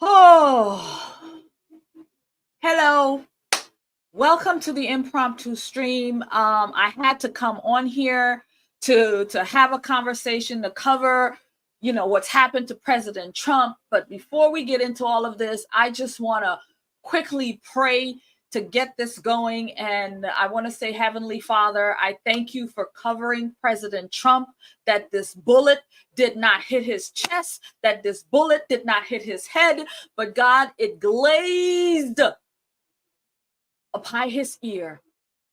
Oh, hello. Welcome to the impromptu stream. I had to come on here to have a conversation to cover, what's happened to President Trump. But before we get into all of this, I just want to quickly pray to get this going. And I want to say, Heavenly Father, I thank you for covering President Trump, that this bullet did not hit his chest, that this bullet did not hit his head, but God, it glazed upon his ear.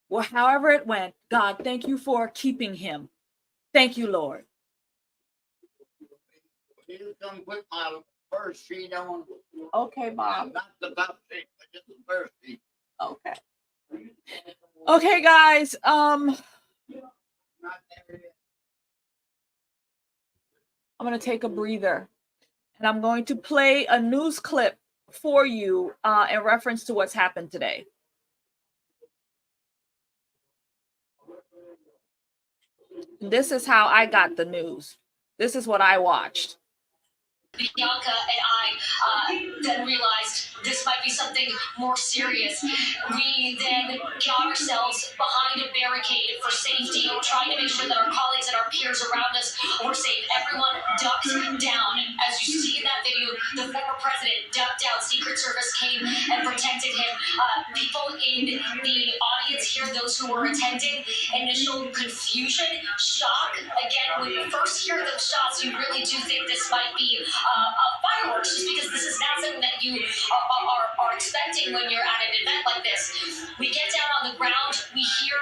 Well, however it went, God, thank you for keeping him. Thank you, Lord. You come put my first sheet on. Okay, Bob. Not the top sheet, but just the first sheet. Okay. Okay, guys. I'm going to take a breather, and I'm going to play a news clip for you in reference to what's happened today. This is how I got the news. This is what I watched. Bianca and I then realized this might be something more serious. We then got ourselves behind a barricade for safety, trying to make sure that our colleagues and our peers around us were safe. Everyone ducked down. As you see in that video, the former president ducked down. Secret Service came and protected him. People in the audience here, those who were attending, initial confusion, shock. Again, when you first hear those shots, you really do think this might be fireworks, just because this is not something that you are expecting when you're at an event like this. We get down on the ground, we hear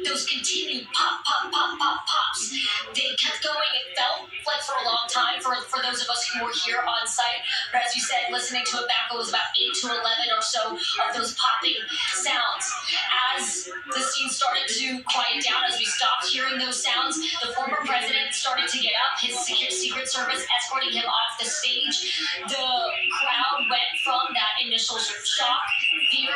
those continued pop, pop, pop, pop, pops. They kept going. It felt like for a long time for those of us who were here on site. But as you said, listening to it back, it was about 8 to 11 or so of those popping sounds. As the scene started to quiet down, as we stopped hearing those sounds, the former president started to get up, his Secret Service escorting him off the stage. The crowd went from that initial shock, fear,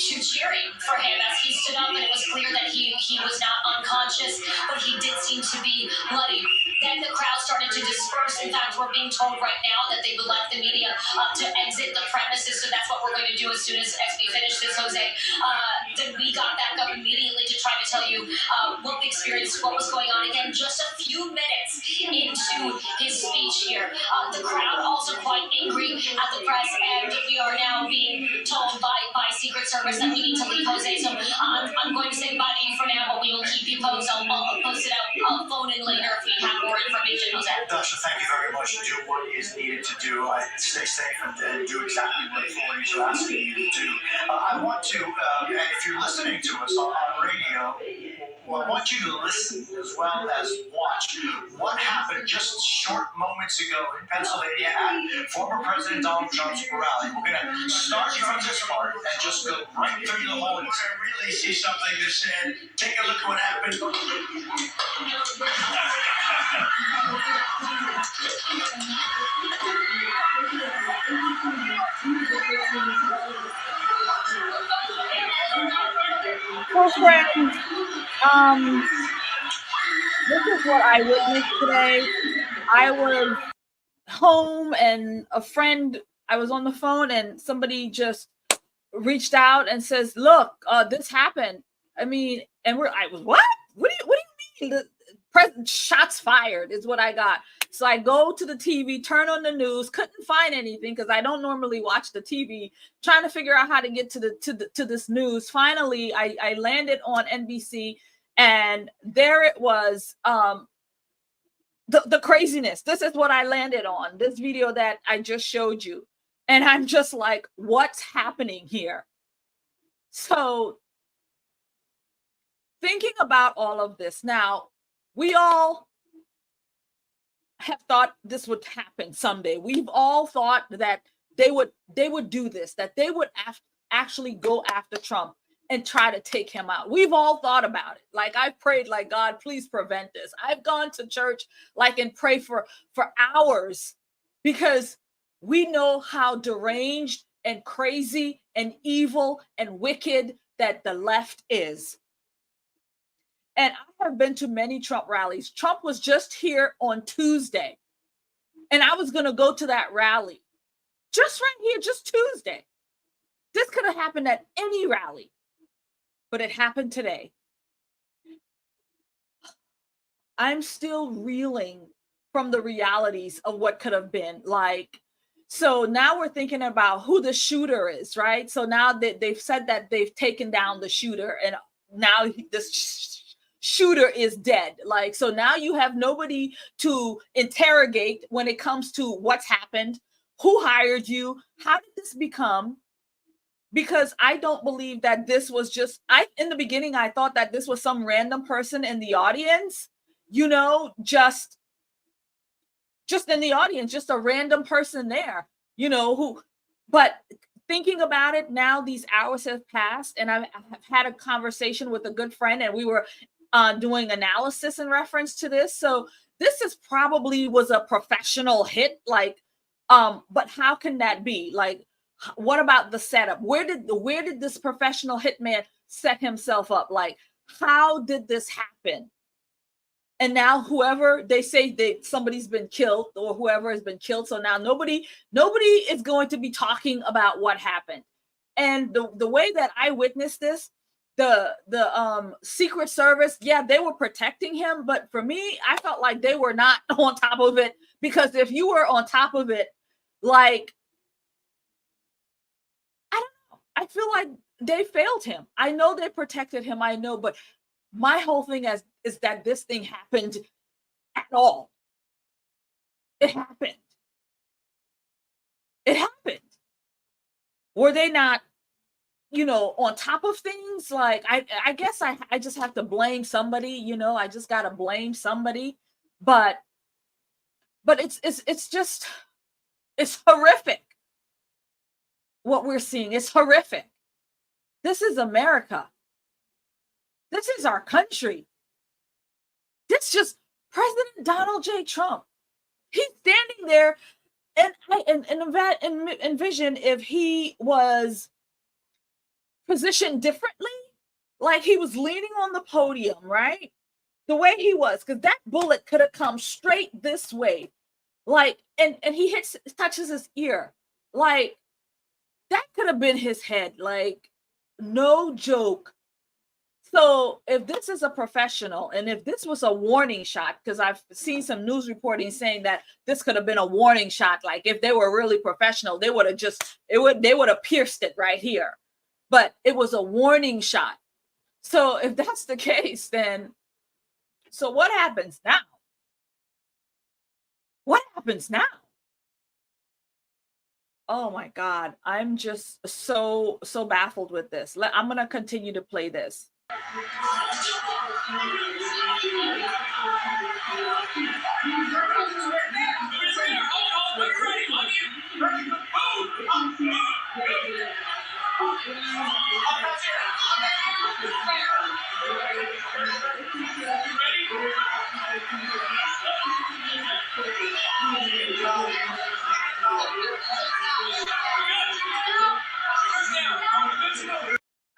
to cheering for him as he stood up, and it was clear that he was not unconscious, but he did seem to be bloody. Then the crowd started to disperse. In fact, we're being told right now that they would like the media to exit the premises, so that's what we're going to do as soon as we finish this, Jose. Then we got back up immediately to try to tell you what we experienced, what was going on. Again, just a few minutes into his speech here. The crowd also quite angry at the press, and we are now being told by Secret Service that we need to leave, Jose. So I'm going to say goodbye to you for now, but we will keep you posted. I'll post it out. I'll phone in later if we have more information, Jose. Dasha, thank you very much. Do what is needed to do. Stay safe and do exactly what authorities are asking you to do. I want to, and if you're listening to us on radio, I want you to listen as well as watch what happened just short moments ago in Pennsylvania at former President Donald Trump's rally. We're going to start from this part and just go right through the whole. We're going to really see something that said, take a look at what happened. So, friends, this is what I witnessed today. I was home and I was on the phone and somebody just reached out and says, look, this happened. I mean, and I was, what do you mean? Shots fired is what I got. So I go to the TV, turn on the news, couldn't find anything because I don't normally watch the TV, trying to figure out how to get to this news. Finally, I landed on NBC, and there it was. The craziness. This is what I landed on, this video that I just showed you. And I'm just like, what's happening here? So thinking about all of this now, we all have thought this would happen someday. We've all thought that they would do this, that they would actually go after Trump and try to take him out. We've all thought about it. Like, I've prayed, like, God, please prevent this. I've gone to church, like, and pray for hours, because we know how deranged and crazy and evil and wicked that the left is. And I have been to many Trump rallies. Trump was just here on Tuesday. And I was going to go to that rally just right here, just Tuesday. This could have happened at any rally, but it happened today. I'm still reeling from the realities of what could have been. Like, so now we're thinking about who the shooter is, right? So now that they've said that they've taken down the shooter, and now this shooter is dead. Like, so now you have nobody to interrogate when it comes to what's happened, who hired you, how did this become? Because I don't believe that this was just, in the beginning, I thought that this was some random person in the audience, you know, just in the audience, just a random person there, you know, but thinking about it now, these hours have passed, and I've had a conversation with a good friend, and we were doing analysis in reference to this. So this is probably was a professional hit, like, but how can that be? Like, what about the setup? Where did this professional hitman set himself up? Like, how did this happen? And now whoever they say that somebody's been killed, or whoever has been killed. So now nobody is going to be talking about what happened. And the way that I witnessed this, the Secret Service, yeah, they were protecting him. But for me, I felt like they were not on top of it, because if you were on top of it, like, I don't know, I feel like they failed him. I know they protected him. I know, but my whole thing is that this thing happened at all. It happened. It happened. Were they not, you know, on top of things? Like, I guess I just have to blame somebody, you know, I just got to blame somebody. But it's just, it's horrific what we're seeing. It's horrific. This is America. This is our country. This just President Donald J. Trump. He's standing there, and I envision if he was positioned differently, like he was leaning on the podium, right? The way he was, because that bullet could have come straight this way, like, and he touches his ear, like that could have been his head, like, no joke. So if this is a professional, and if this was a warning shot, because I've seen some news reporting saying that this could have been a warning shot, like if they were really professional, they would have pierced it right here. But it was a warning shot. So if that's the case, then so what happens now? What happens now? Oh my God, I'm just so baffled with this. I'm gonna continue to play this.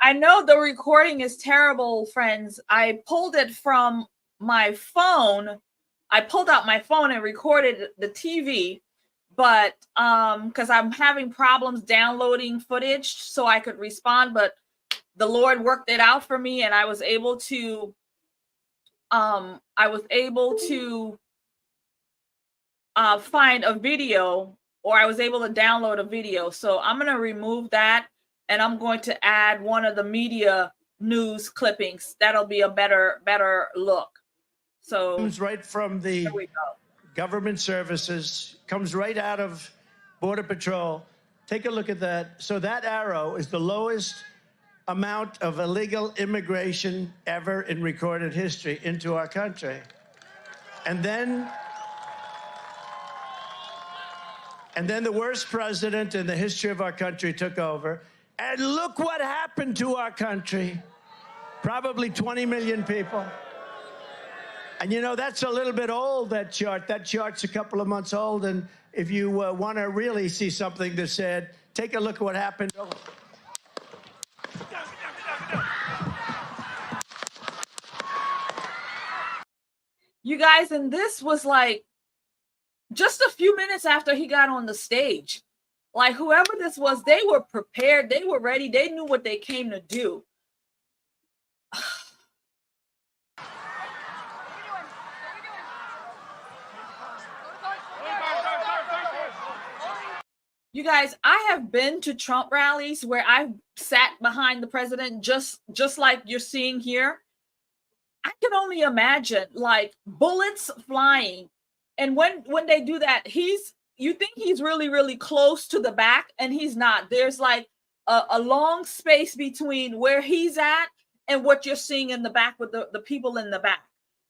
I know the recording is terrible, friends. I pulled it from my phone. I pulled out my phone and recorded the TV, but because I'm having problems downloading footage so I could respond, but the Lord worked it out for me, and I was able to find a video, or I was able to download a video. So I'm going to remove that, and I'm going to add one of the media news clippings. That'll be a better look. So comes right from the government services, comes right out of Border Patrol. Take a look at that. So that arrow is the lowest amount of illegal immigration ever in recorded history into our country. And then the worst president in the history of our country took over. And look what happened to our country. Probably 20 million people. And you know, that's a little bit old, that chart. That chart's a couple of months old. And if you want to really see something that's said, take a look at what happened. You guys, and this was like, just a few minutes after he got on the stage. Like whoever this was, they were prepared, they were ready, they knew what they came to do. You guys, I have been to Trump rallies where I sat behind the president, just like you're seeing here. I can only imagine, like, bullets flying. And when they do that, you think he's really, really close to the back, and he's not. There's like a long space between where he's at and what you're seeing in the back with the people in the back.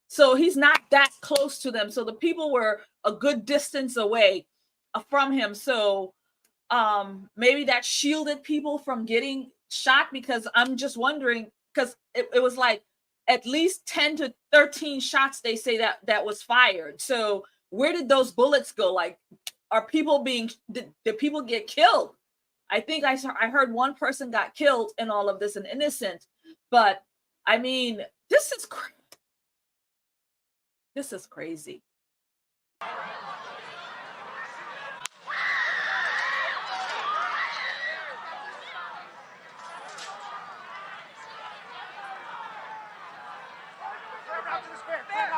So he's not that close to them. So the people were a good distance away from him. So maybe that shielded people from getting shot, because I'm just wondering, because it was like at least 10 to 13 shots they say that was fired. So where did those bullets go? Like, are people did people get killed? I think I heard one person got killed in all of this, an innocent. But I mean, this is crazy.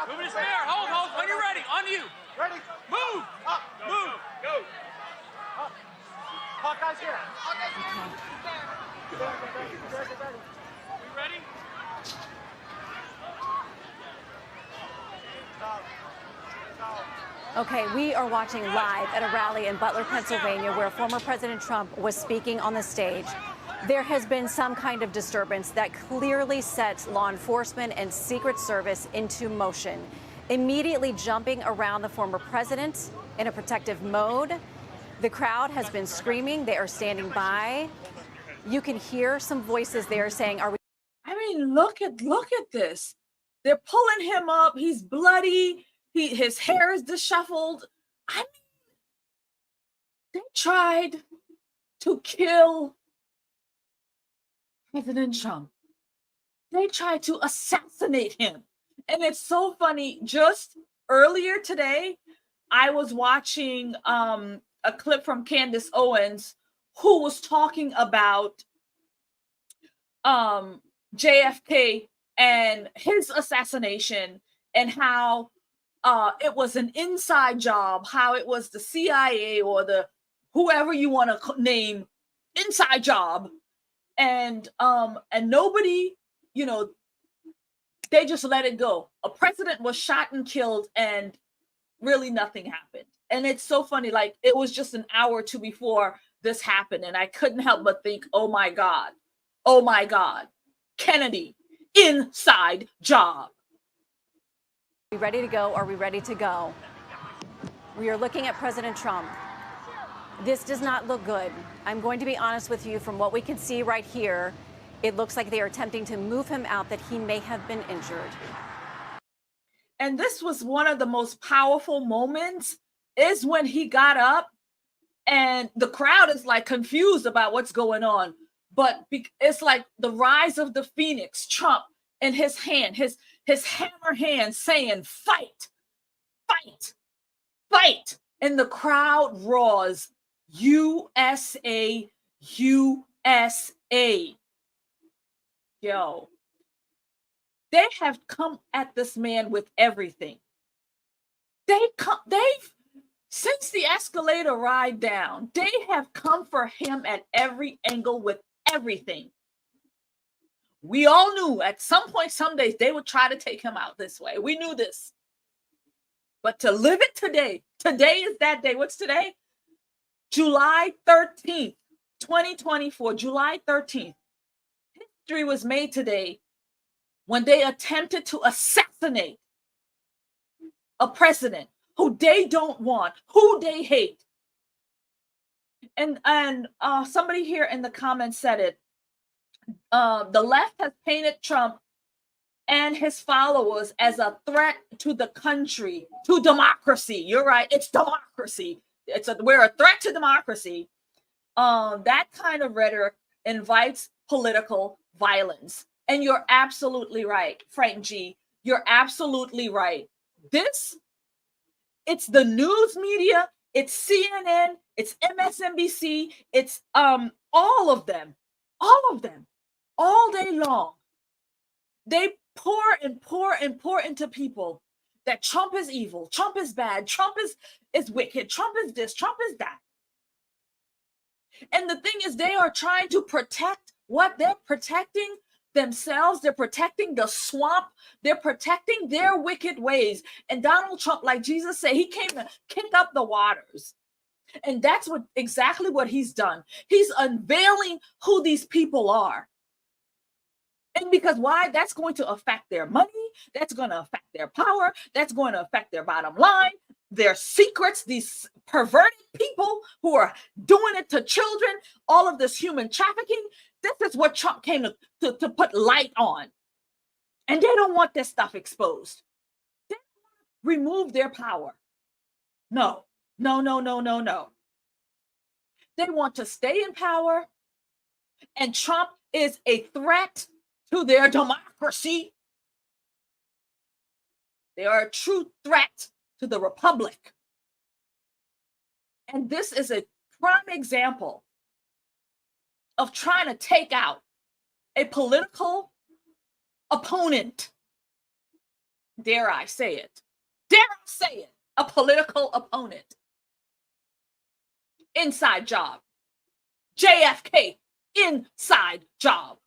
Move to spare. Hold. When you're ready. On you. Ready? Move. Up. Move. Go. Up. Hawkeye's here. We ready? Okay, we are watching live at a rally in Butler, Pennsylvania, where former President Trump was speaking on the stage. There has been some kind of disturbance that clearly sets law enforcement and Secret Service into motion, immediately jumping around the former president in a protective mode. The crowd has been screaming. They are standing by. You can hear some voices there saying, "Are we?" I mean, look at this. They're pulling him up. He's bloody. His hair is disheveled. I mean, they tried to kill President Trump. They tried to assassinate him. And it's so funny. Just earlier today, I was watching a clip from Candace Owens, who was talking about JFK and his assassination, and how it was an inside job, how it was the CIA or the whoever you want to name, inside job. And nobody, they just let it go. A president was shot and killed, and really nothing happened. And it's so funny, like it was just an hour or two before this happened, and I couldn't help but think, oh my God, Kennedy, inside job. Are we ready to go? Are we ready to go? We are looking at President Trump. This does not look good. I'm going to be honest with you. From what we can see right here, it looks like they are attempting to move him out, that he may have been injured. And this was one of the most powerful moments, is when he got up and the crowd is like confused about what's going on. But it's like the rise of the Phoenix, Trump, in his hand, his hammer hand, saying, fight, fight, fight. And the crowd roars, USA, USA. Yo, they have come at this man with everything. They've since the escalator ride down, they have come for him at every angle with everything. We all knew at some point, some days, they would try to take him out this way. We knew this. But to live it today is that day. What's today? July 13th, 2024, July 13th. History was made today when they attempted to assassinate a president who they don't want, who they hate. And somebody here in the comments said it. The left has painted Trump and his followers as a threat to the country, to democracy. You're right. It's democracy. We're a threat to democracy. That kind of rhetoric invites political violence. And you're absolutely right, Frank G. You're absolutely right. This It's the news media, it's CNN, it's MSNBC, it's all of them, all day long. They pour and pour and pour into people that Trump is evil, Trump is bad, Trump is wicked, Trump is this, Trump is that. And the thing is, they are trying to protect what they're protecting themselves. They're protecting the swamp. They're protecting their wicked ways. And Donald Trump, like Jesus said, he came to kick up the waters. And that's exactly what he's done. He's unveiling who these people are. And because why? That's going to affect their money. That's going to affect their power. That's going to affect their bottom line, their secrets, these perverted people who are doing it to children, all of this human trafficking. This is what Trump came to put light on. And they don't want this stuff exposed. They remove their power. No. They want to stay in power. And Trump is a threat to their democracy. They are a true threat to the republic. And this is a prime example of trying to take out a political opponent. Dare I say it? A political opponent. Inside job. JFK, inside job.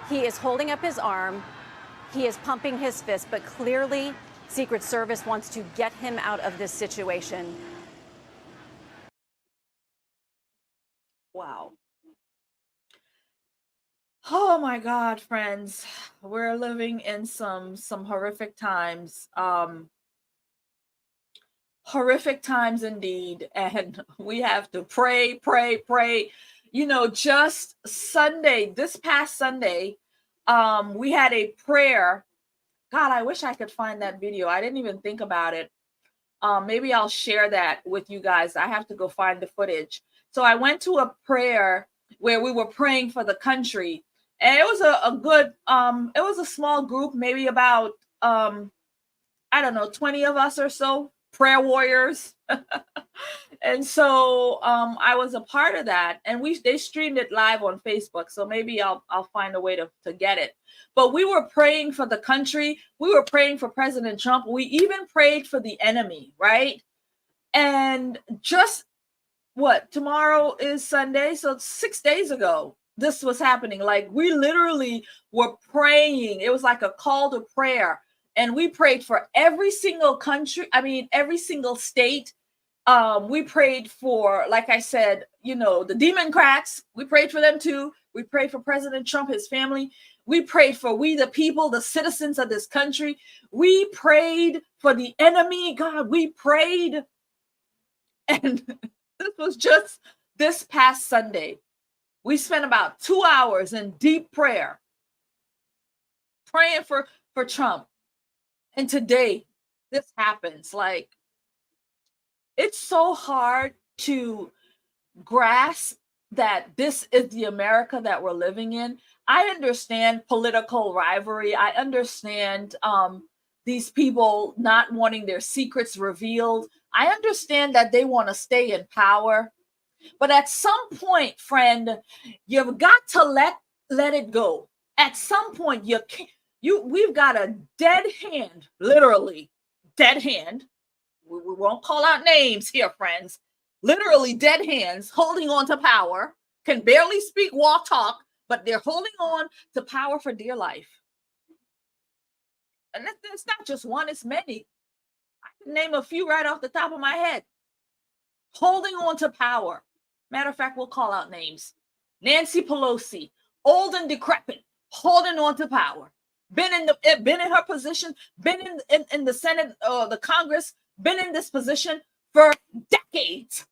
He is holding up his arm. He is pumping his fist, but clearly Secret Service wants to get him out of this situation. Wow. Oh my God, friends. We're living in some horrific times. Horrific times indeed. And we have to pray. You know, just Sunday, this past Sunday, we had a prayer. God, I wish I could find that video. I didn't even think about it. Maybe I'll share that with you guys. I have to go find the footage. So I went to a prayer where we were praying for the country. And it was a good, it was a small group, maybe about, I don't know, 20 of us or so, prayer warriors. And so I was a part of that, and they streamed it live on Facebook. So maybe I'll find a way to get it. But we were praying for the country. We were praying for President Trump. We even prayed for the enemy, right? And just tomorrow is Sunday. So 6 days ago, this was happening. Like, we literally were praying. It was like a call to prayer. And we prayed for every single country. I mean, every single state. We prayed for, like I said, you know, the Democrats. We prayed for them too. We prayed for President Trump, his family. We prayed for we, the people, the citizens of this country. We prayed for the enemy. God, we prayed. And this was just this past Sunday. We spent about 2 hours in deep prayer, praying for Trump. And today, this happens. Like, it's so hard to grasp that this is the America that we're living in. I understand political rivalry. I understand these people not wanting their secrets revealed. I understand that they want to stay in power. But at some point, friend, you've got to let it go. At some point, we've got a dead hand, literally dead hand. We won't call out names here, friends. Literally dead hands holding on to power, can barely speak, walk, talk, but they're holding on to power for dear life. And it's not just one, it's many. I can name a few right off the top of my head. Holding on to power. Matter of fact, we'll call out names. Nancy Pelosi, old and decrepit, holding on to power. Been in her position, been in the Senate, the Congress, been in this position for decades.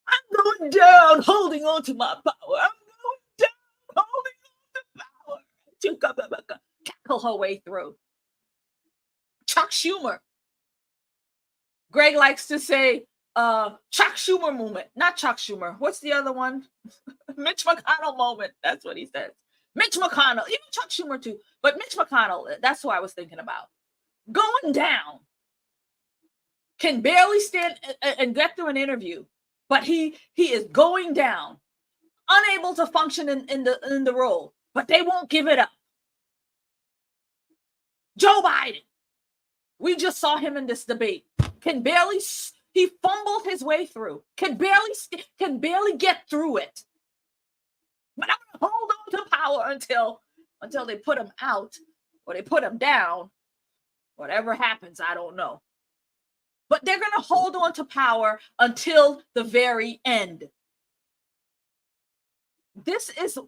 I'm going down, holding on to my power. I'm going down, holding on to power. Tackle her way through. Chuck Schumer. Greg likes to say, Chuck Schumer moment. Not Chuck Schumer. What's the other one? Mitch McConnell moment. That's what he says. Mitch McConnell, even Chuck Schumer too, but Mitch McConnell, that's who I was thinking about. Going down. Can barely stand and get through an interview, but he is going down, unable to function in the role, but they won't give it up. Joe Biden, we just saw him in this debate, he fumbled his way through, can barely get through it. But I'm gonna hold on to power until they put him out or they put him down. Whatever happens, I don't know. But they're going to hold on to power until the very end. This is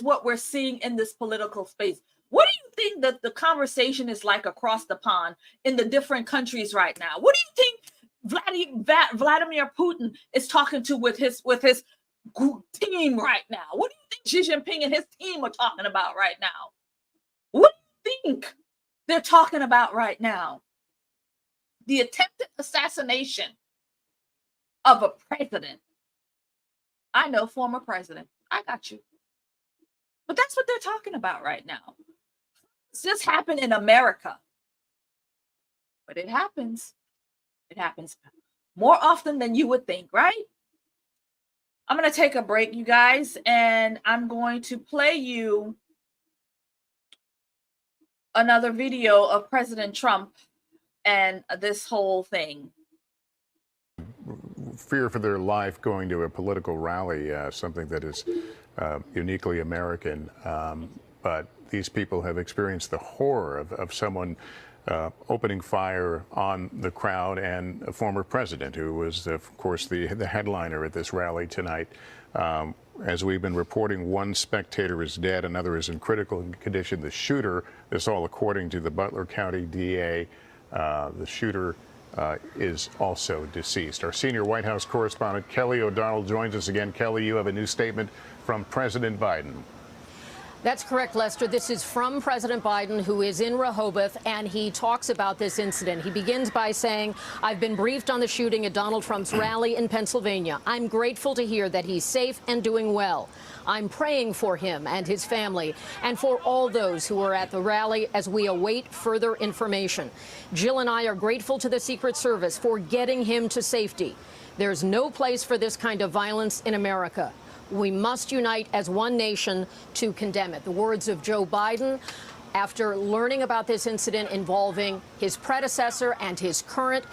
what we're seeing in this political space. What do you think that the conversation is like across the pond in the different countries right now? What do you think Vladimir Putin is talking to with his team right now? What do you think Xi Jinping and his team are talking about right now? What do you think they're talking about right now? The attempted assassination of a president. I know, former president. I got you. But that's what they're talking about right now. This happened in America. But it happens. It happens more often than you would think, right? I'm going to take a break, you guys, and I'm going to play you another video of President Trump and this whole thing. Fear for their life going to a political rally, something that is uniquely American. But these people have experienced the horror of someone opening fire on the crowd and a former president who was, of course, the headliner at this rally tonight. As we've been reporting, one spectator is dead, another is in critical condition. The shooter, this all according to the Butler County DA, the shooter is also deceased. Our senior White House correspondent, Kelly O'Donnell, joins us again. Kelly, you have a new statement from President Biden. That's correct, Lester. This is from President Biden, who is in Rehoboth, and he talks about this incident. He begins by saying, I've been briefed on the shooting at Donald Trump's rally in Pennsylvania. I'm grateful to hear that he's safe and doing well. I'm praying for him and his family and for all those who were at the rally as we await further information. Jill and I are grateful to the Secret Service for getting him to safety. There's no place for this kind of violence in America. We must unite as one nation to condemn it. The words of Joe Biden after learning about this incident involving his predecessor and his current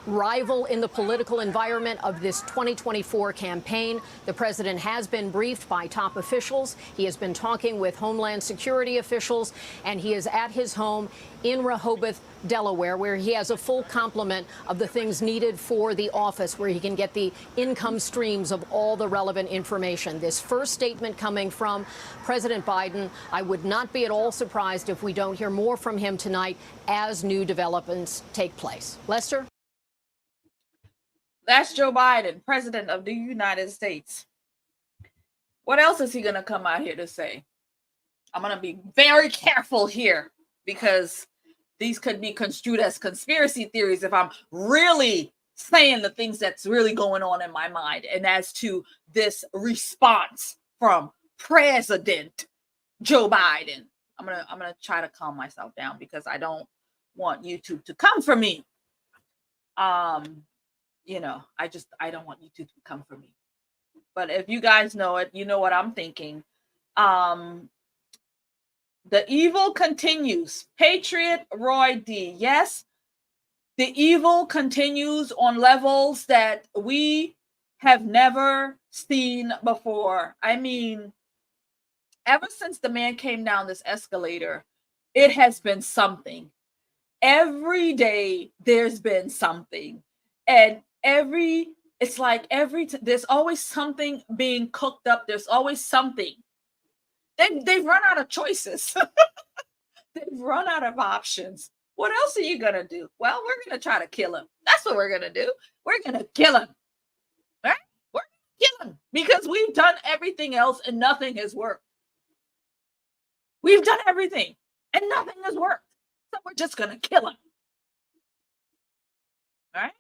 rival in the political environment of this 2024 campaign. The president has been briefed by top officials. He has been talking with Homeland Security officials, and he is at his home in Rehoboth, Delaware, where he has a full complement of the things needed for the office, where he can get the income streams of all the relevant information. This first statement coming from President Biden, I would not be at all surprised if we don't hear more from him tonight as new developments take place. Lester? That's Joe Biden, President of the United States. What else is he going to come out here to say? I'm going to be very careful here because these could be construed as conspiracy theories if I'm really saying the things that's really going on in my mind. And as to this response from President Joe Biden, I'm gonna try to calm myself down because I don't want YouTube to come for me. You know, I don't want YouTube to come for me. But if you guys know it, you know what I'm thinking. The evil continues. Patriot Roy D. Yes, the evil continues on levels that we have never seen before. I mean, ever since the man came down this escalator, it has been something. Every day there's been something. And there's always something being cooked up. There's always something. They've run out of choices. They've run out of options. What else are you going to do? Well, we're going to try to kill him. That's what we're going to do. We're going to kill him. Right? We're going to kill him because we've done everything else and nothing has worked. We've done everything and nothing has worked. So we're just going to kill him. All right?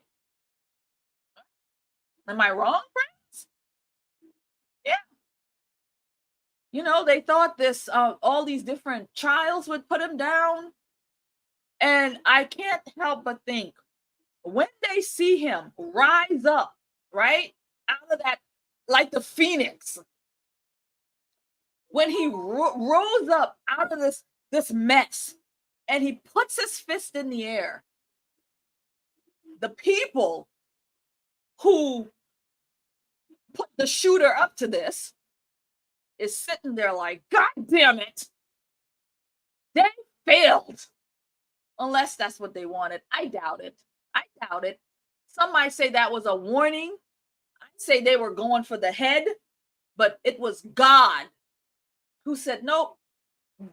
Am I wrong, friends? Yeah. You know, they thought this, all these different trials would put him down. And I can't help but think when they see him rise up, right, out of that, like the phoenix, when he rose up out of this mess and he puts his fist in the air, the people who put the shooter up to this is sitting there like, God damn it, they failed. Unless that's what they wanted. I doubt it. I doubt it. Some might say that was a warning. I'd say they were going for the head, but it was God who said, nope,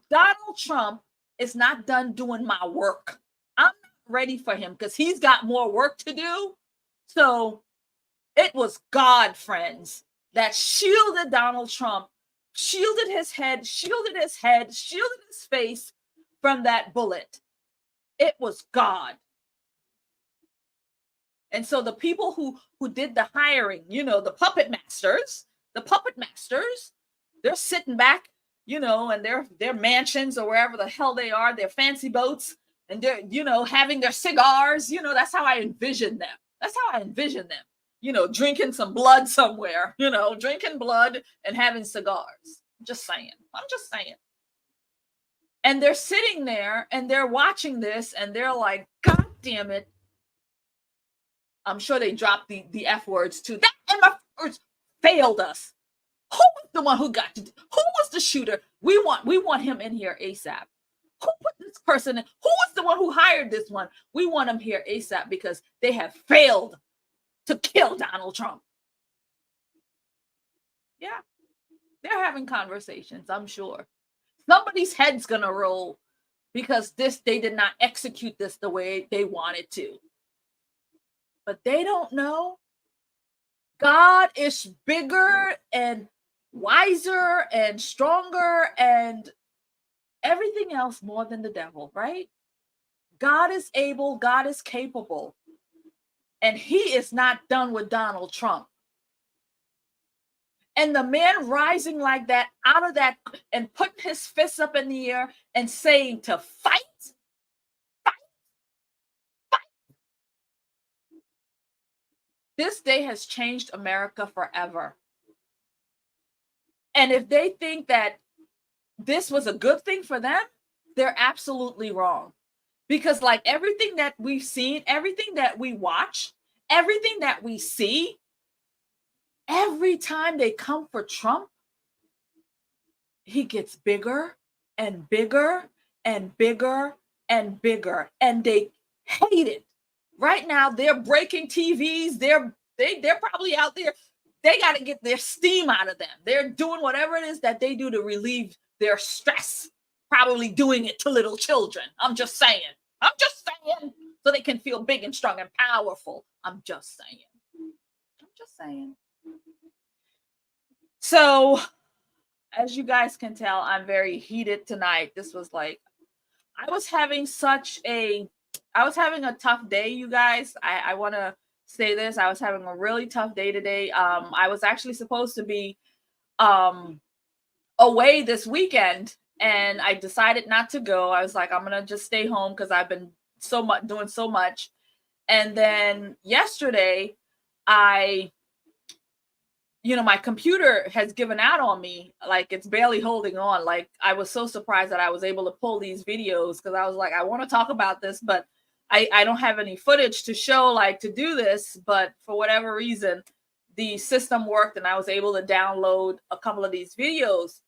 Donald Trump is not done doing my work. I'm not ready for him because he's got more work to do. So it was God, friends, that shielded Donald Trump, shielded his head, shielded his face from that bullet. It was God. And so the people who did the hiring, you know, the puppet masters, they're sitting back, you know, in their mansions or wherever the hell they are, their fancy boats, and they're, you know, having their cigars. You know, that's how I envision them. You know, drinking some blood somewhere, you know, drinking blood and having cigars. I'm just saying. And they're sitting there and they're watching this and they're like, God damn it. I'm sure they dropped the F words too. That MF words failed us. Who was the one who got to? Who was the shooter? We want him in here ASAP. Who put this person in? Who was the one who hired this one? We want him here ASAP because they have failed to kill Donald Trump. Yeah, they're having conversations, I'm sure. Somebody's head's gonna roll because they did not execute this the way they wanted to. But they don't know. God is bigger and wiser and stronger and everything else more than the devil, right? God is able, God is capable. And he is not done with Donald Trump. And the man rising like that, out of that, and putting his fists up in the air and saying to fight. This day has changed America forever. And if they think that this was a good thing for them, they're absolutely wrong. Because like everything that we've seen, everything that we watch, everything that we see, every time they come for Trump, he gets bigger and bigger and bigger and bigger. And they hate it. Right now, they're breaking TVs. They're probably out there. They got to get their steam out of them. They're doing whatever it is that they do to relieve their stress. Probably doing it to little children. I'm just saying. So they can feel big and strong and powerful. I'm just saying. So, as you guys can tell, I'm very heated tonight. This was like, I was having a tough day, you guys. I want to say this. I was having a really tough day today. I was actually supposed to be away this weekend, and I decided not to go. I was like, I'm going to just stay home because I've been doing so much. And then yesterday, my computer has given out on me. Like, it's barely holding on. Like, I was so surprised that I was able to pull these videos because I was like, I want to talk about this, but I don't have any footage to show, like, to do this. But for whatever reason, the system worked and I was able to download a couple of these videos.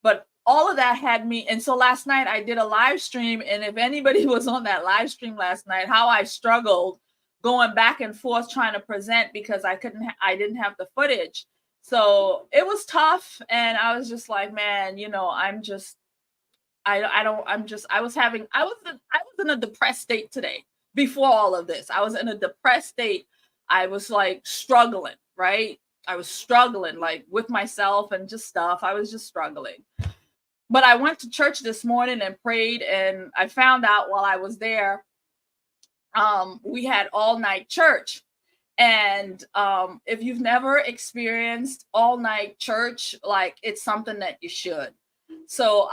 But all of that had me. And so last night I did a live stream. And if anybody was on that live stream last night, how I struggled going back and forth trying to present because I didn't have the footage. So it was tough. And I was just like, man, I was in a depressed state today. Before all of this, I was in a depressed state. I was like struggling, right? I was struggling like with myself and just stuff. I was just struggling. But I went to church this morning and prayed, and I found out while I was there, we had all night church. And if you've never experienced all night church, like, it's something that you should. So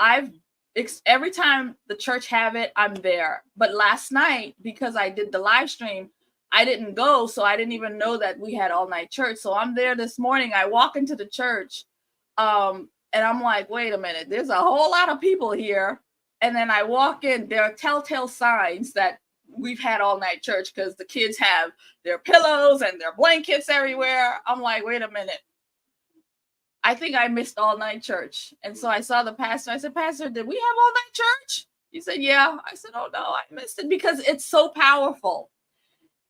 every time the church have it, I'm there. But last night, because I did the live stream, I didn't go, so I didn't even know that we had all night church. So I'm there this morning. I walk into the church, and I'm like, wait a minute, there's a whole lot of people here. And then I walk in, there are telltale signs that we've had all night church, because the kids have their pillows and their blankets everywhere. I'm like, wait a minute, I think I missed all night church. And so I saw the pastor. I said, Pastor, did we have all night church? He said, yeah. I said, oh no, I missed it, because it's so powerful.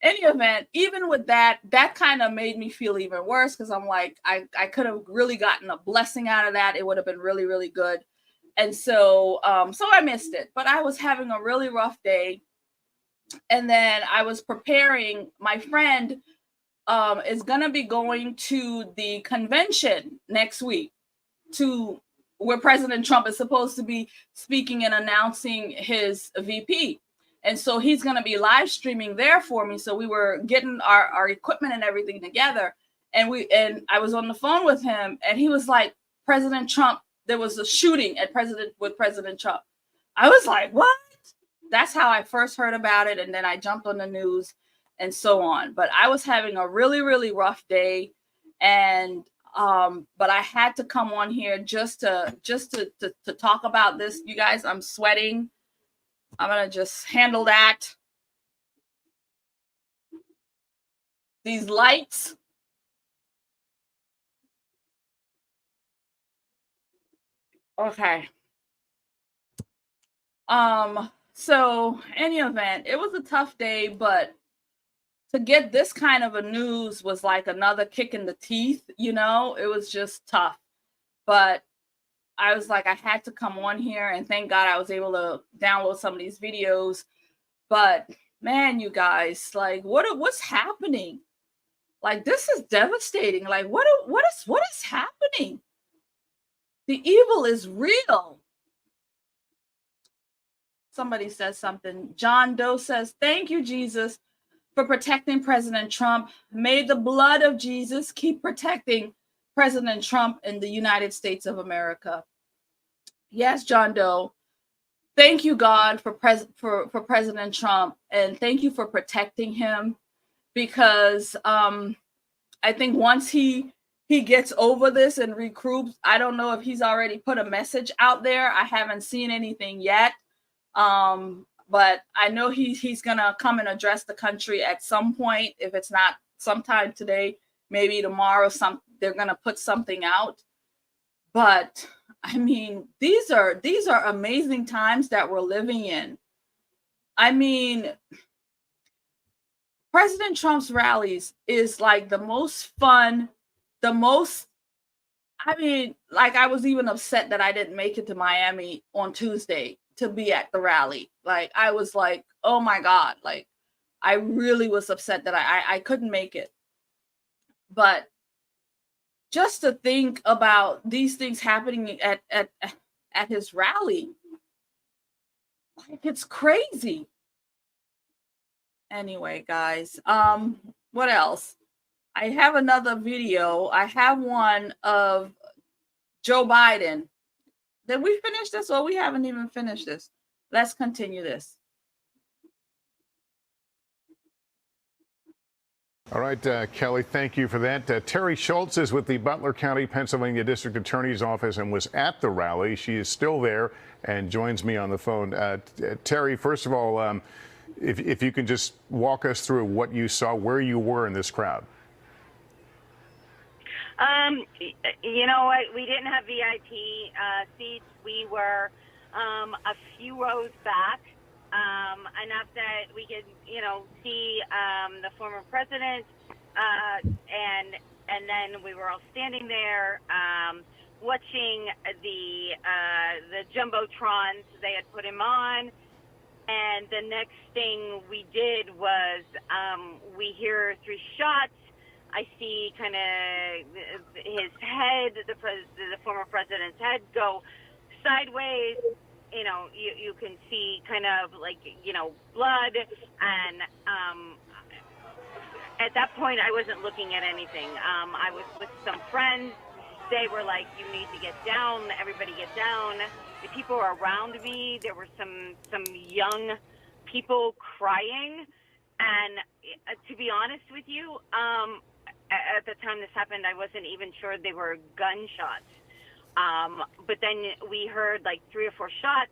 Any event, even with that kind of made me feel even worse, because I'm like, I could have really gotten a blessing out of that. It would have been really, really good. And so so I missed it, but I was having a really rough day. And then I was preparing. My friend is going to be going to the convention next week, to where President Trump is supposed to be speaking and announcing his VP. And so he's going to be live streaming there for me. So we were getting our equipment and everything together. And I was on the phone with him, and he was like, President Trump, there was a shooting with President Trump. I was like, what? That's how I first heard about it. And then I jumped on the news and so on. But I was having a really, really rough day. And but I had to come on here just to talk about this. You guys, I'm sweating. I'm going to just handle that. These lights. Okay. So any event, it was a tough day, but to get this kind of a news was like another kick in the teeth, you know. It was just tough. But I was like, I had to come on here, and thank God I was able to download some of these videos. But man, you guys, like, what's happening? Like, this is devastating. Like, what is happening? The evil is real. Somebody says something. John Doe says, thank you, Jesus, for protecting President Trump. May the blood of Jesus keep protecting President Trump in the United States of America. Yes, John Doe. Thank you, God, for President Trump, and thank you for protecting him, because I think once he gets over this and regroups, I don't know if he's already put a message out there. I haven't seen anything yet, but I know he's gonna come and address the country at some point. If it's not sometime today, maybe tomorrow. They're gonna put something out. But I mean, these are amazing times that we're living in. I mean, President Trump's rallies is like the most fun, I was even upset that I didn't make it to Miami on Tuesday to be at the rally. Like, I was like, oh my God, like, I really was upset that I couldn't make it. But just to think about these things happening at his rally, like, it's crazy. Anyway, guys, what else? I have another video. I have one of Joe Biden. Did we finish this, or we haven't even finished this? Let's continue this. All right, Kelly, thank you for that. Terry Schultz is with the Butler County, Pennsylvania District Attorney's Office and was at the rally. She is still there and joins me on the phone. Terry, first of all, if you can just walk us through what you saw, where you were in this crowd. You know what? We didn't have VIP seats. We were a few rows back. Enough that we could, see the former president, and then we were all standing there watching the jumbotrons they had put him on. And the next thing we did was we hear 3 shots. I see kind of his head, the former president's head, go sideways. You can see kind of like, blood, and at that point, I wasn't looking at anything. I was with some friends. They were like, "You need to get down. Everybody get down." The people around me, there were some young people crying, and to be honest with you, at the time this happened, I wasn't even sure they were gunshots. But then we heard like 3 or 4 shots,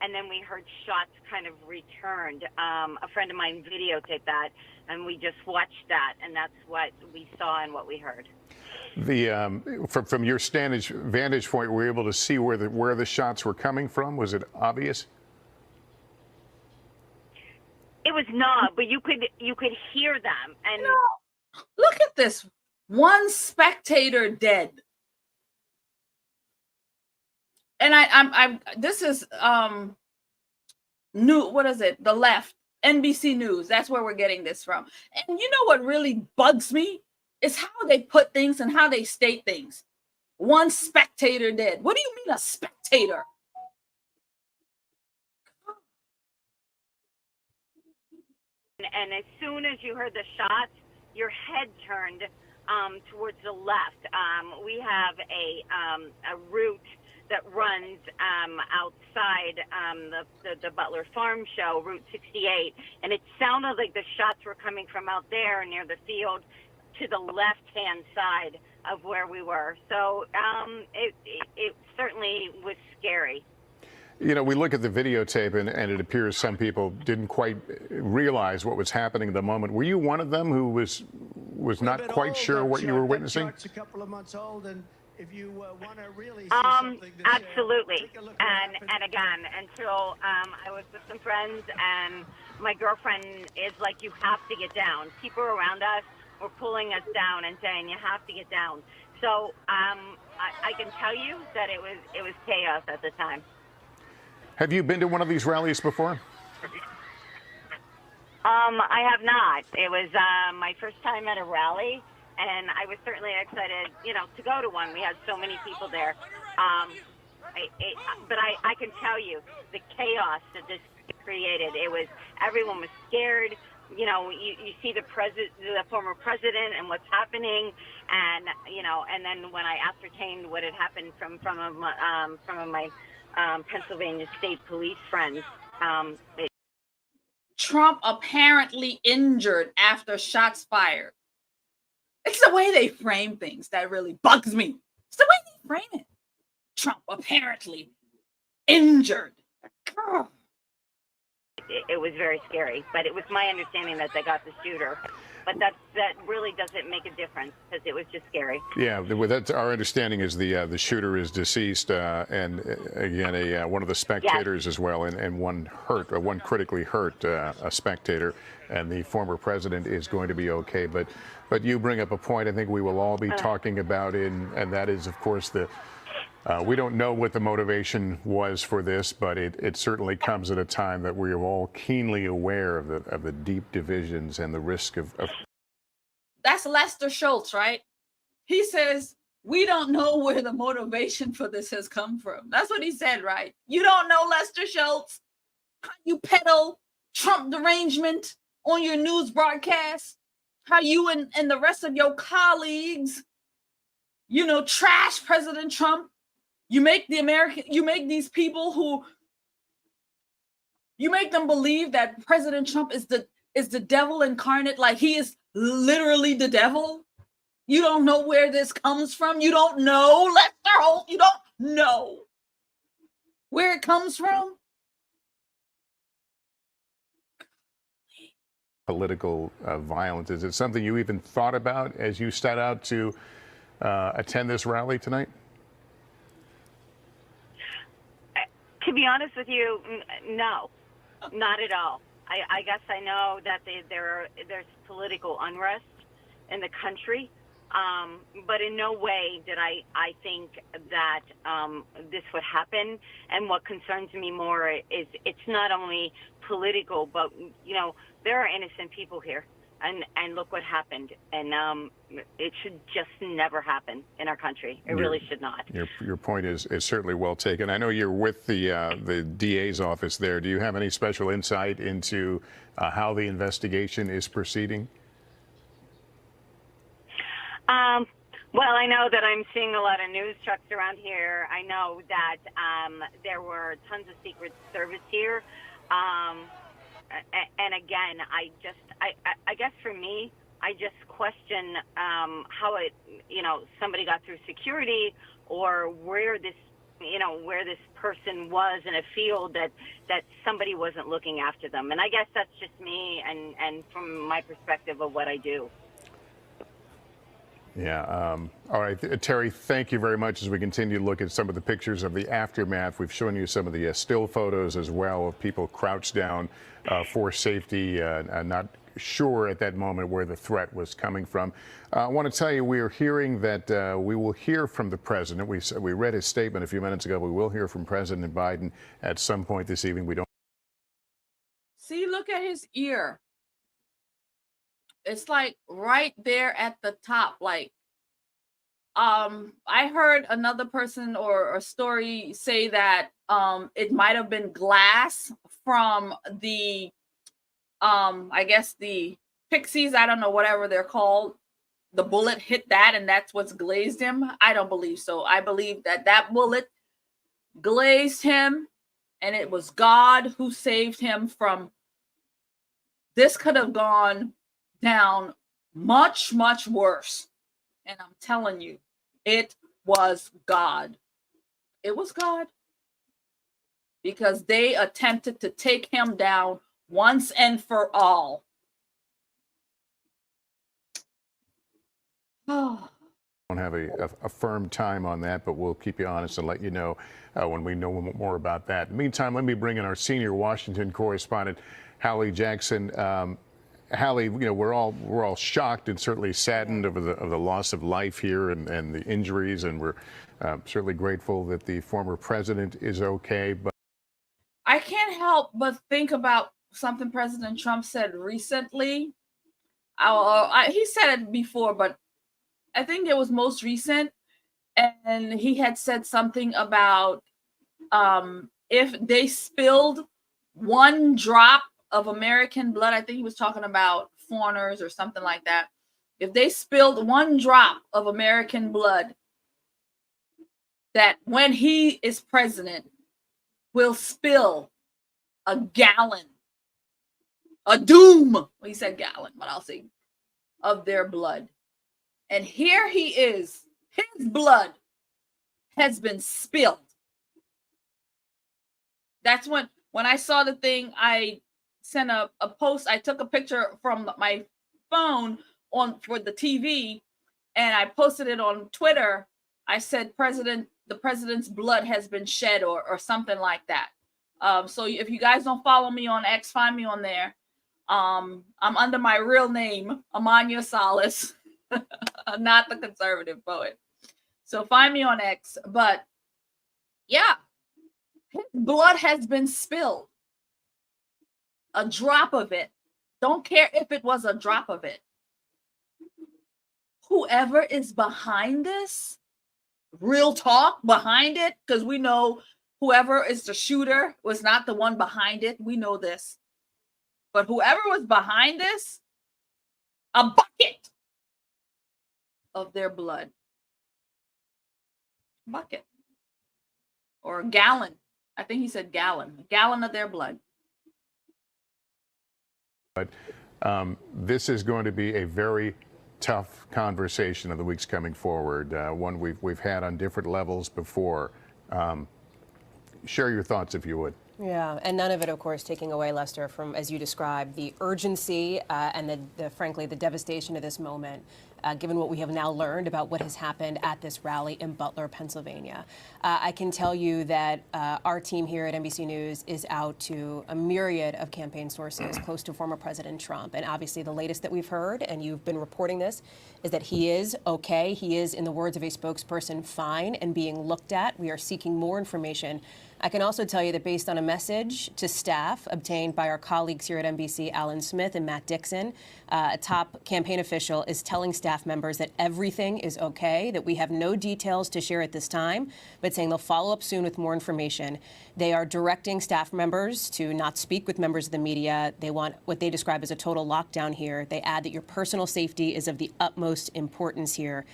and then we heard shots kind of returned. A friend of mine videotaped that, and we just watched that, and that's what we saw and what we heard. From your vantage point, were you able to see where the shots were coming from? Was it obvious? It was not, but you could hear them. And look at this. One spectator dead. And I'm this is new, what is it? The left, NBC News. That's where we're getting this from. And you know what really bugs me is how they put things and how they state things. One spectator dead. What do you mean a spectator? And as soon as you heard the shots, your head turned towards the left. We have a route that runs outside the Butler Farm Show, Route 68, and it sounded like the shots were coming from out there near the field to the left-hand side of where we were. So it certainly was scary. You know, we look at the videotape and it appears some people didn't quite realize what was happening at the moment. Were you one of them who was not quite sure what you were witnessing? It's a couple of months old, and if you want to really see something, absolutely. And again, until I was with some friends, and my girlfriend is like, "You have to get down." People around us were pulling us down and saying, "You have to get down." So I can tell you that it was chaos at the time. Have you been to one of these rallies before? I have not. It was my first time at a rally, and I was certainly excited, to go to one. We had so many people there. But I can tell you the chaos that this created. Everyone was scared. You see the former president and what's happening, and and then when I ascertained what had happened from my Pennsylvania State Police friends. Trump apparently injured after shots fired. It's the way they frame things that really bugs me. It's the way they frame it. Trump apparently injured. It was very scary, but it was my understanding that they got the shooter. But that really doesn't make a difference because it was just scary. Yeah, that's our understanding is the shooter is deceased, and again, one of the spectators as well, and one critically hurt, a spectator, and the former president is going to be okay. But you bring up a point I think we will all be talking about, and that is, of course, we don't know what the motivation was for this, but it certainly comes at a time that we are all keenly aware of the deep divisions and the risk of. That's Lester Schultz, right? He says, we don't know where the motivation for this has come from. That's what he said, right? You don't know, Lester Schultz, how you peddle Trump derangement on your news broadcast, how you and the rest of your colleagues, trash President Trump. You make these people you make them believe that President Trump is the devil incarnate, like he is literally the devil. You don't know where this comes from. You don't know, Lester Holt. You don't know where it comes from. Political violence. Is it something you even thought about as you set out to attend this rally tonight? To be honest with you, no, not at all. I guess I know that there's political unrest in the country, but in no way did I think that this would happen. And what concerns me more is it's not only political, but there are innocent people here. And look what happened. And it should just never happen in our country. It really should not. Your point is certainly well taken. I know you're with the DA's office there. Do you have any special insight into how the investigation is proceeding? Well, I know that I'm seeing a lot of news trucks around here. I know that there were tons of Secret Service here. And again, I guess for me, I just question how somebody got through security, or where this person was in a field that somebody wasn't looking after them. And I guess that's just me and from my perspective of what I do. Yeah. All right, Terry, thank you very much. As we continue to look at some of the pictures of the aftermath, we've shown you some of the still photos as well of people crouched down for safety, not sure at that moment where the threat was coming from. I want to tell you, we are hearing that we will hear from the president. We read his statement a few minutes ago. We will hear from President Biden at some point this evening. We don't. See, look at his ear. It's like right there at the top. Like, I heard another person or a story say that it might have been glass from the I guess the Pixies, I don't know, whatever they're called. The bullet hit that and that's what's glazed him. I don't believe so. I believe that bullet glazed him and it was God who saved him from. This could have gone down much, much worse. And I'm telling you, it was God. It was God. Because they attempted to take him down once and for all. Don't have a firm time on that, but we'll keep you honest and let you know when we know more about that. In the meantime, let me bring in our senior Washington correspondent, Hallie Jackson. Hallie, we're all shocked and certainly saddened over the loss of life here and the injuries, and we're certainly grateful that the former president is okay. But I can't help but think about something President Trump said recently. He said it before, but I think it was most recent. And he had said something about if they spilled one drop of American blood, I think he was talking about foreigners or something like that. If they spilled one drop of American blood, that when he is president, will spill a gallon, a doom. Well, he said gallon, but I'll say of their blood. And here he is. His blood has been spilled. That's when I saw the thing, I sent a post. I took a picture from my phone for the TV, and I posted it on Twitter. I said, the president's blood has been shed, or something like that. So if you guys don't follow me on X, find me on there. I'm under my real name, Amanya Salas, not the conservative poet. So find me on X. But yeah, his blood has been spilled. A drop of it. Don't care if it was a drop of it. Whoever is behind this, real talk behind it, because we know whoever is the shooter was not the one behind it. We know this. But whoever was behind this, a bucket of their blood. Bucket. Or a gallon. I think he said gallon. A gallon of their blood. But this is going to be a very tough conversation in the weeks coming forward, one we've had on different levels before. Share your thoughts, if you would. Yeah, and none of it, of course, taking away, Lester, from, as you described, the urgency and frankly, the devastation of this moment, given what we have now learned about what has happened at this rally in Butler, Pennsylvania. I can tell you that our team here at NBC News is out to a myriad of campaign sources close to former President Trump. And obviously the latest that we've heard, and you've been reporting this, is that he is okay. He is, in the words of a spokesperson, fine and being looked at. We are seeking more information. I can also tell you that based on a message to staff obtained by our colleagues here at NBC, Alan Smith and Matt Dixon, a top campaign official is telling staff staff members that everything is okay, that we have no details to share at this time, but saying they'll follow up soon with more information. They are directing staff members to not speak with members of the media. They want what they describe as a total lockdown here. They add that your personal safety is of the utmost importance here.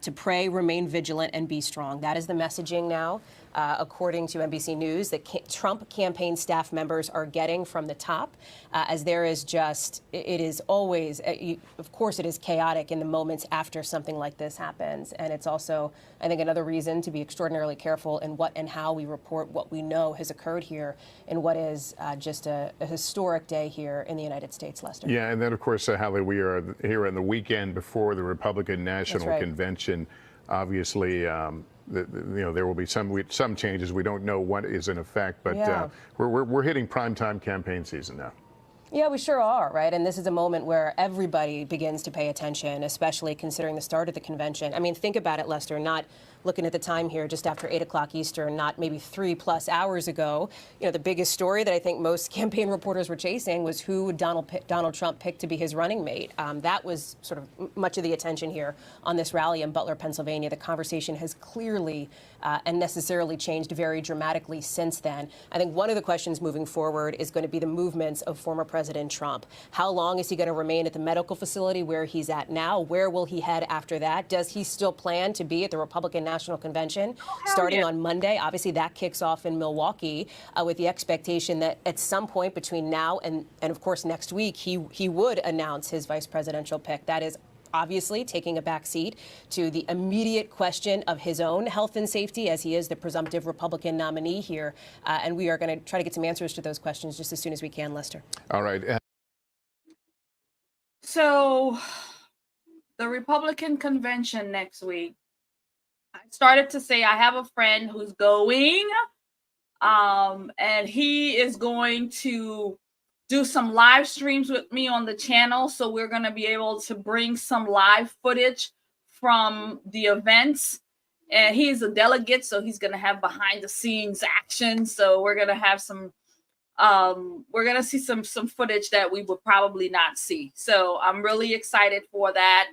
To pray, remain vigilant, and be strong. That is the messaging now, according to NBC News, that Trump campaign staff members are getting from the top, as there is just, it is always, of course, it is chaotic in the moments after something like this happens. And it's also, I think, another reason to be extraordinarily careful in what and how we report what we know has occurred here in what is just a historic day here in the United States, Lester. Yeah, and then, of course, Hallie, we are here on the weekend before the Republican National Convention. Obviously, there will be some changes. We don't know what is in effect, but we're hitting primetime campaign season now. Yeah, we sure are, right? And this is a moment where everybody begins to pay attention, especially considering the start of the convention. I mean, think about it, Lester, not looking at the time here just after 8 o'clock Eastern, not maybe 3+ hours ago. You know, the biggest story that I think most campaign reporters were chasing was who Donald Trump picked to be his running mate. That was sort of much of the attention here on this rally in Butler, Pennsylvania. The conversation has clearly and necessarily changed very dramatically since then. I think one of the questions moving forward is going to be the movements of former President Trump. How long is he going to remain at the medical facility where he's at now? Where will he head after that? Does he still plan to be at the Republican National Convention starting on Monday? Obviously, that kicks off in Milwaukee with the expectation that at some point between now and of course, next week, he would announce his vice presidential pick. That is obviously taking a back seat to the immediate question of his own health and safety, as he is the presumptive Republican nominee here. And we are going to try to get some answers to those questions just as soon as we can, Lester. All right. So the Republican convention next week, I started to say I have a friend who's going, and he is going to do some live streams with me on the channel. So we're going to be able to bring some live footage from the events. And he's a delegate, so he's going to have behind the scenes action. So we're going to have some, we're going to see some footage that we would probably not see. So I'm really excited for that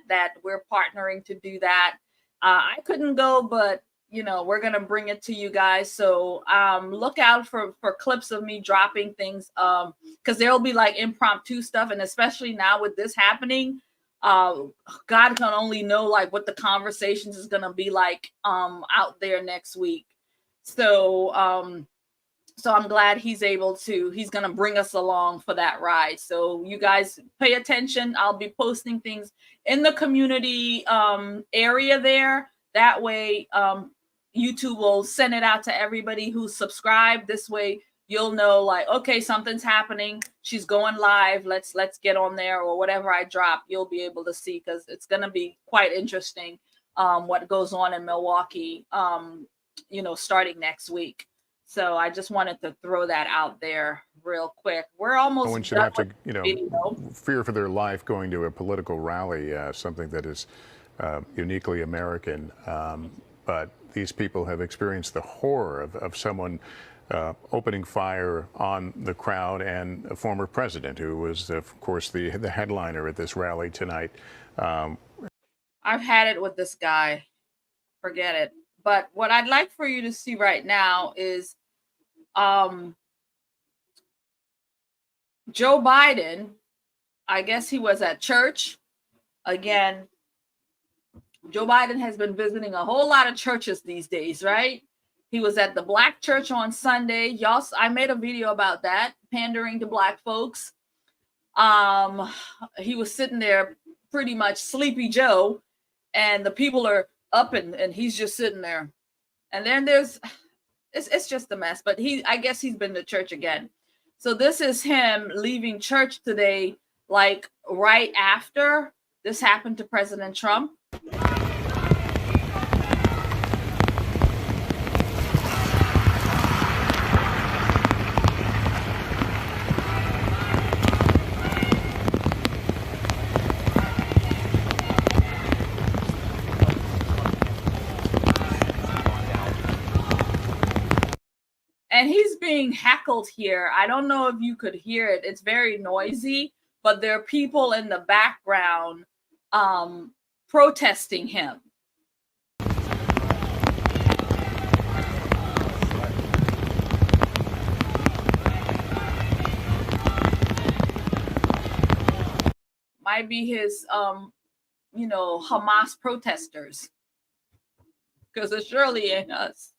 we're partnering to do that. I couldn't go, but you know, we're going to bring it to you guys. So look out for clips of me dropping things, because there'll be like impromptu stuff. And especially now with this happening, God can only know like what the conversations is going to be like out there next week. So so I'm glad he's going to bring us along for that ride. So you guys pay attention. I'll be posting things in the community area there. That way, YouTube will send it out to everybody who's subscribed. This way you'll know like, okay, something's happening. She's going live. Let's get on there, or whatever I drop, you'll be able to see, because it's going to be quite interesting what goes on in Milwaukee, you know, starting next week. So I just wanted to throw that out there real quick. We're almost no one should have to, you know, fear for their life going to a political rally, something that is uniquely American. But these people have experienced the horror of someone opening fire on the crowd, and a former president who was, of course, the headliner at this rally tonight. I've had it with this guy. Forget it. But what I'd like for you to see right now is Joe Biden. I guess he was at church again. Joe Biden has been visiting a whole lot of churches these days, right? He was at the Black church on Sunday. Y'all, I made a video about that, pandering to Black folks. He was sitting there pretty much Sleepy Joe, and the people are up and he's just sitting there. And then it's just a mess, but I guess he's been to church again. So this is him leaving church today, like right after this happened to President Trump. And he's being heckled here. I don't know if you could hear it. It's very noisy, but there are people in the background protesting him. Might be his Hamas protesters, because it surely ain't us.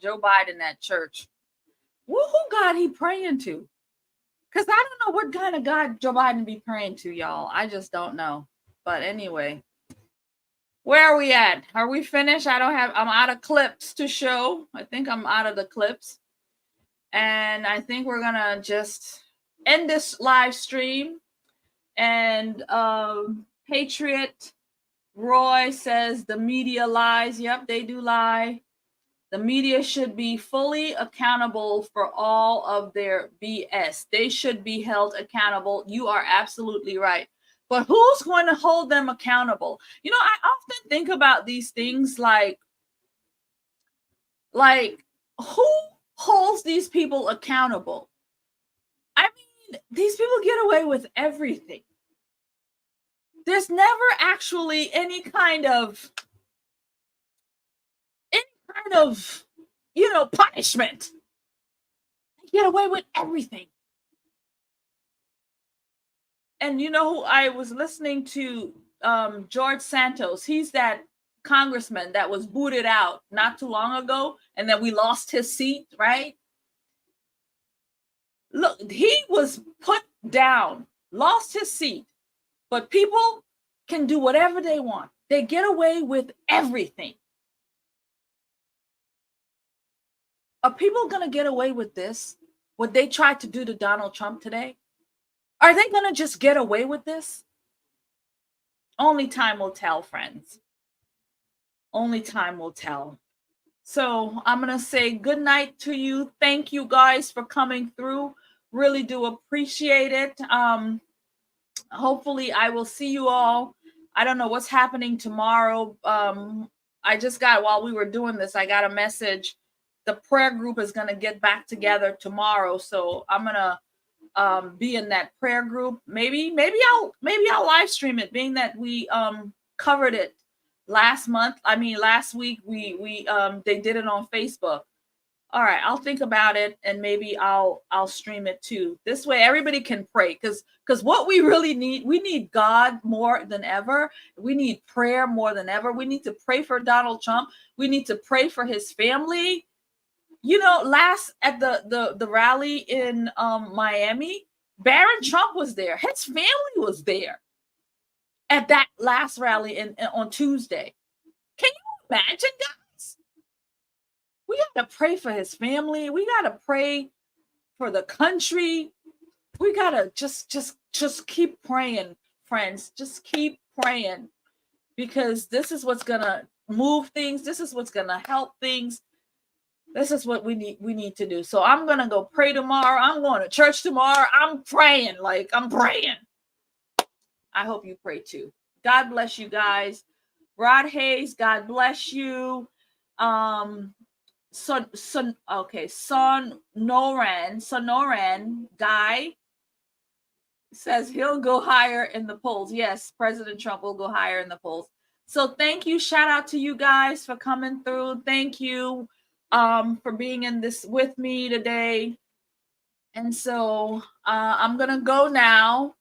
Joe Biden at church. Who God he praying to? Because I don't know what kind of God Joe Biden be praying to, y'all. I just don't know. But anyway, where are we at? Are we finished? I'm out of clips to show. I think I'm out of the clips. And I think we're going to just end this live stream. And Patriot Roy says the media lies. Yep, they do lie. The media should be fully accountable for all of their BS. They should be held accountable. You are absolutely right. But who's going to hold them accountable? I often think about these things like who holds these people accountable? I mean, these people get away with everything. There's never actually any kind of punishment. They get away with everything. And who I was listening to, George Santos. He's that congressman that was booted out not too long ago, and then we lost his seat, right? Look, he was put down, lost his seat, but people can do whatever they want. They get away with everything. Are people going to get away with this? What they tried to do to Donald Trump today? Are they going to just get away with this? Only time will tell, friends. Only time will tell. So I'm going to say good night to you. Thank you guys for coming through. Really do appreciate it. Hopefully I will see you all. I don't know what's happening tomorrow. I just got, while we were doing this, I got a message. The prayer group is going to get back together tomorrow. So I'm going to be in that prayer group. Maybe I'll live stream it, being that we covered it last week. We they did it on Facebook. All right, I'll think about it, and maybe I'll stream it too. This way everybody can pray, because what we really need, we need God more than ever. We need prayer more than ever. We need to pray for Donald Trump. We need to pray for his family. Last at the rally in Miami, Barron Trump was there. His family was there at that last rally on Tuesday. Can you imagine, guys? We got to pray for his family. We got to pray for the country. We got to just keep praying, friends. Just keep praying, because this is what's going to move things. This is what's going to help things. This is what we need to do. So I'm going to go pray tomorrow. I'm going to church tomorrow. I'm praying. I'm praying. I hope you pray too. God bless you guys. Rod Hayes, God bless you. Sonoran Guy says he'll go higher in the polls. Yes, President Trump will go higher in the polls. So thank you. Shout out to you guys for coming through. Thank you for being in this with me today. And so I'm gonna go now,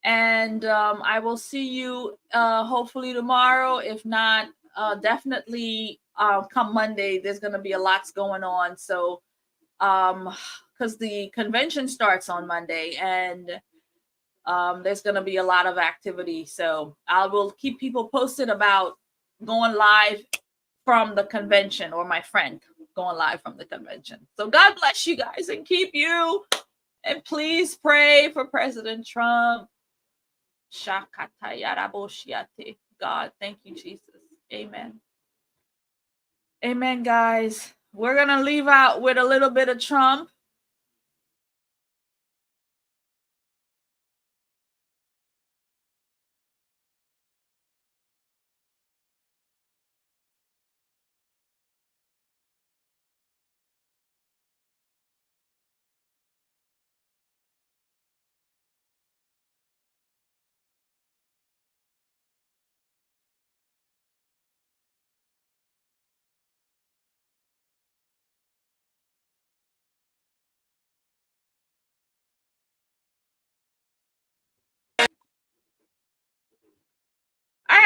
and I will see you hopefully tomorrow. If not, definitely come Monday. There's gonna be a lot going on. So because the convention starts on Monday, and there's gonna be a lot of activity. So I will keep people posted about going live from the convention, or my friend going live from the convention. So God bless you guys and keep you. And please pray for President Trump. God, thank you, Jesus. Amen. Amen, guys. We're going to leave out with a little bit of Trump.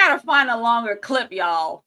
gotta find a longer clip, y'all.